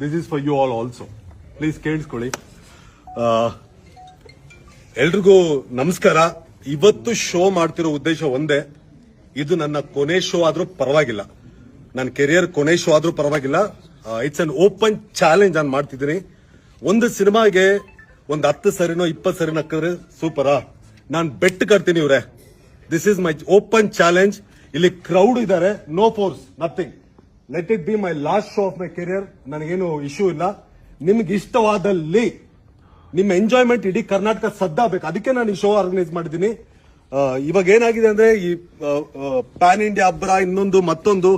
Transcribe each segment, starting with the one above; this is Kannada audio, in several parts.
This is for you all also. Please ಕೇಳಿಸ್ಕೊಳ್ಳಿ. ಎಲ್ರಿಗೂ ನಮಸ್ಕಾರ. ಇವತ್ತು ಶೋ ಮಾಡ್ತಿರೋ ಉದ್ದೇಶ ಒಂದೇ, ಇದು ನನ್ನ ಕೊನೆ ಶೋ ಆದ್ರೂ ಪರವಾಗಿಲ್ಲ, ನನ್ನ ಕೆರಿಯರ್ ಕೊನೆ ಶೋ ಆದ್ರೂ ಪರವಾಗಿಲ್ಲ. ಇಟ್ಸ್ ಅನ್ ಓಪನ್ ಚಾಲೆಂಜ್ ನಾನು ಮಾಡ್ತಿದ್ದೀನಿ. ಒಂದು ಸಿನಿಮಾಗೆ ಒಂದು 10 ಸರಿನೋ 20 ಸರಿನೋ ಹಾಕಿದ್ರೆ ಸೂಪರಾ? ನಾನು ಬೆಟ್ ಕಟ್ತೀನಿ ಇವ್ರೆ. This is my open challenge. ಇಲ್ಲಿ ಕ್ರೌಡ್ ಇದ್ದಾರೆ, no force, nothing. Let it be my last show of my career. ನನಗೇನು ಇಶ್ಯೂ ಇಲ್ಲ. ನಿಮ್ಗೆ ಇಷ್ಟವಾದಲ್ಲಿ ನಿಮ್ಮ ಎಂಜಾಯ್ಮೆಂಟ್ ಇಡೀ ಕರ್ನಾಟಕ ಸದ್ದಾಗಬೇಕು, ಅದಕ್ಕೆ ನಾನು ಈ ಶೋ ಆರ್ಗನೈಸ್ ಮಾಡಿದ್ದೀನಿ. ಇವಾಗ ಏನಾಗಿದೆ ಅಂದ್ರೆ, ಈ ಪ್ಯಾನ್ ಇಂಡಿಯಾ ಅಬ್ರ ಇನ್ನೊಂದು ಮತ್ತೊಂದು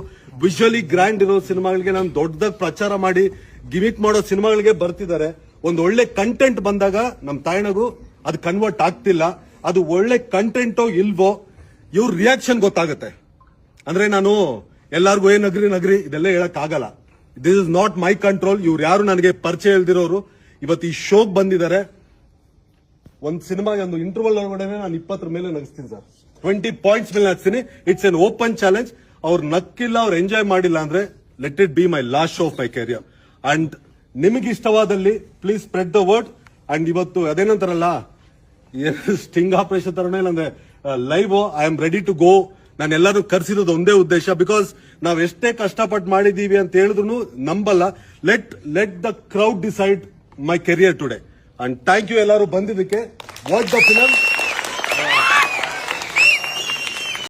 ವಿಜುವಲಿ ಗ್ರ್ಯಾಂಡ್ ಇರೋ ಸಿನಿಮಾಗಳಿಗೆ ನಾನು ದೊಡ್ಡದಾಗಿ ಪ್ರಚಾರ ಮಾಡಿ ಗಿಮಿಕ್ ಮಾಡೋ ಸಿನಿಮಾಗಳಿಗೆ ಬರ್ತಿದ್ದಾರೆ. ಒಂದು ಒಳ್ಳೆ ಕಂಟೆಂಟ್ ಬಂದಾಗ ನಮ್ಮ ತಾಯಣಗೂ ಅದು ಕನ್ವರ್ಟ್ ಆಗ್ತಿಲ್ಲ. ಅದು ಒಳ್ಳೆ ಕಂಟೆಂಟೋ ಇಲ್ವೋ ಇವ್ರ ರಿಯಾಕ್ಷನ್ ಗೊತ್ತಾಗುತ್ತೆ. ಅಂದ್ರೆ ನಾನು ಎಲ್ಲಾರ್ಗು ನಗರಿ ಇದೆಲ್ಲ ಹೇಳಕ್ ಆಗಲ್ಲ. This is not my control. ಇವ್ರು ಯಾರು ನನಗೆ ಪರಿಚಯ ಇಲ್ದಿರೋರು ಇವತ್ತು ಈ ಶೋಗ್ ಬಂದಿದ್ದಾರೆ. ಒಂದು ಸಿನಿಮಾಗೆ ಒಂದು ಇಂಟರ್ವಲ್ ಒಳಗಡೆ ನಾನು 20 ಮೇಲೆ ನಗಿಸ್ತೀನಿ ಸರ್, 20 ಪಾಯಿಂಟ್ಸ್ ಮೇಲೆ ನಗಿಸ್ತೀನಿ. It's an open challenge. ಅವ್ರು ನಕ್ಕಿಲ್ಲ, ಅವ್ರು ಎಂಜಾಯ್ ಮಾಡಿಲ್ಲ ಅಂದ್ರೆ let it be my last show of my career. And ನಿಮಗೆ ಇಷ್ಟವಾದಲ್ಲಿ please spread the word. And ಇವತ್ತು ಅದೇನಂತಾರಲ್ಲ, ಸ್ಟಿಂಗ್ ಆಪರೇಷನ್ ತರನೇ ಇಲ್ಲ ಅಂದ್ರೆ live I am ready to go. ನಾನು ಎಲ್ಲರೂ ಕರ್ಸಿರೋದು ಒಂದೇ ಉದ್ದೇಶ, ಬಿಕಾಸ್ ನಾವ್ ಎಷ್ಟೇ ಕಷ್ಟಪಟ್ಟು ಮಾಡಿದೀವಿ ಅಂತ ಹೇಳಿದ್ರು ನಂಬಲ್ಲ. Let the crowd decide my career today. And thank you ಎಲ್ಲರೂ ಬಂದಿದ್ದಕ್ಕೆ. Watch the film.